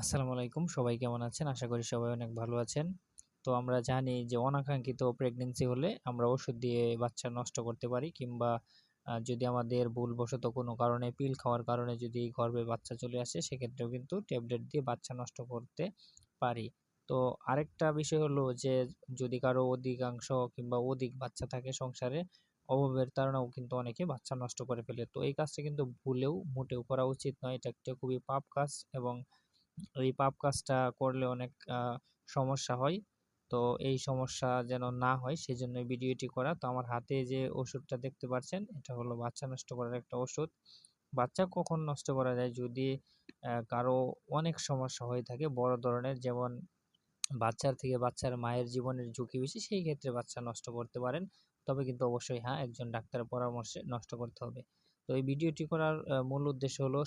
আসসালামু আলাইকুম। সবাই কেমন আছেন? আশা করি সবাই অনেক ভালো আছেন। তো আমরা জানি যে অনাকাঙ্ক্ষিত প্রেগন্যান্সি হলে আমরা ওষুধ দিয়ে বাচ্চা নষ্ট করতে পারি কিংবা যদি আমাদের ভুলবশত কোনো কারণে পিল খাওয়ার কারণে যদি গর্ভে বাচ্চা চলে আসে সেক্ষেত্রেও কিন্তু ট্যাবলেট দিয়ে বাচ্চা নষ্ট করতে পারি। তো আরেকটা বিষয় হলো যে যদি কারো অধিকাংশ কিংবা অধিক বাচ্চা থাকে সংসারে, অভাবের তাড়নাও কিন্তু অনেকে বাচ্চা নষ্ট করে ফেলে। তো এই কাজটা কিন্তু ভুলেও মোটেও করা উচিত নয়। এটা একটা খুবই পাপ কাজ এবং এই পাপ কাজটা করলে অনেক সমস্যা হয়। তো এই সমস্যা যেন না হয় সেজন্য এই ভিডিওটি করা। তো আমার হাতে যে ওষুধটা দেখতে পাচ্ছেন এটা হলো বাচ্চা নষ্ট করার একটা ওষুধ। বাচ্চা কখন নষ্ট করা যায়? যদি কারো অনেক সমস্যা হয়ে থাকে বড় ধরনের, যেমন বাচ্চার থেকে বাচ্চার মায়ের জীবনের ঝুঁকি বেশি, সেই ক্ষেত্রে বাচ্চা নষ্ট করতে পারেন। তবে কিন্তু অবশ্যই একজন ডাক্তারের পরামর্শে নষ্ট করতে হবে। তো এই ভিডিওটি করার মূল উদ্দেশ্য হলো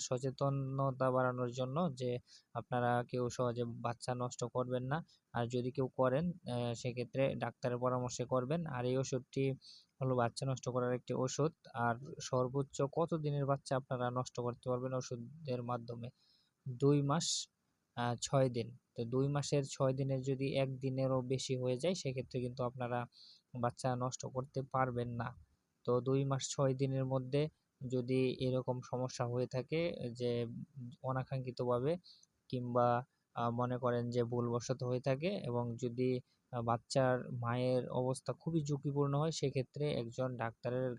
সচেতনতা বাড়ানোর জন্য যে আপনারা কেউ সহজে বাচ্চা নষ্ট করবেন না। আর যদি কেউ করেন সেক্ষেত্রে ডাক্তারের পরামর্শে করবেন। আর এই ওষুধটি হলো বাচ্চা নষ্ট করার একটি ওষুধ। আর সর্বোচ্চ কত দিনের বাচ্চা আপনারা নষ্ট করতে পারবেন ওষুধের মাধ্যমে? ২ মাস ৬ দিন। তো ২ মাসের ৬ দিনের যদি ১ দিনেরও বেশি হয়ে যায় সেক্ষেত্রে কিন্তু আপনারা বাচ্চা নষ্ট করতে পারবেন না। তো ২ মাস ৬ দিনের মধ্যে যদি এরকম সমস্যা হয়ে থাকে যে অনাকাঙ্ক্ষিতভাবে কিংবা মনে করেন যে ভুলবশত হয়ে থাকে এবং যদি বাচ্চার মায়ের অবস্থা খুবই ঝুঁকিপূর্ণ হয় সেক্ষেত্রে একজন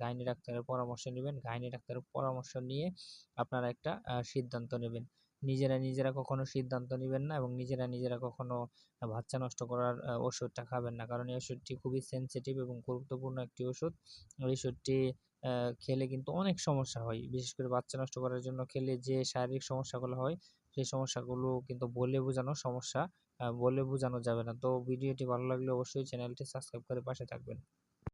গাইনি ডাক্তারের পরামর্শ নিবেন। গাইনি ডাক্তারের পরামর্শ নিয়ে আপনারা একটা সিদ্ধান্ত নেবেন। নিজেরা কখনো সিদ্ধান্ত নিবেন না এবং নিজেরা কখনো বাচ্চা নষ্ট করার ওষুধটা খাবেন না। কারণ এই ওষুধটি খুবই সেনসিটিভ এবং গুরুত্বপূর্ণ একটি ওষুধ। এই ওষুধটি খেলে কিন্তু অনেক সমস্যা হয়। বিশেষ করে বাচ্চা নষ্ট করার জন্য খেলে যে শারীরিক সমস্যাগুলো হয়, সেই সমস্যাগুলো কিন্তু বলে বোঝানো যাবে না। তো ভিডিওটি ভালো লাগলে অবশ্যই চ্যানেলটি সাবস্ক্রাইব করে পাশে থাকবেন।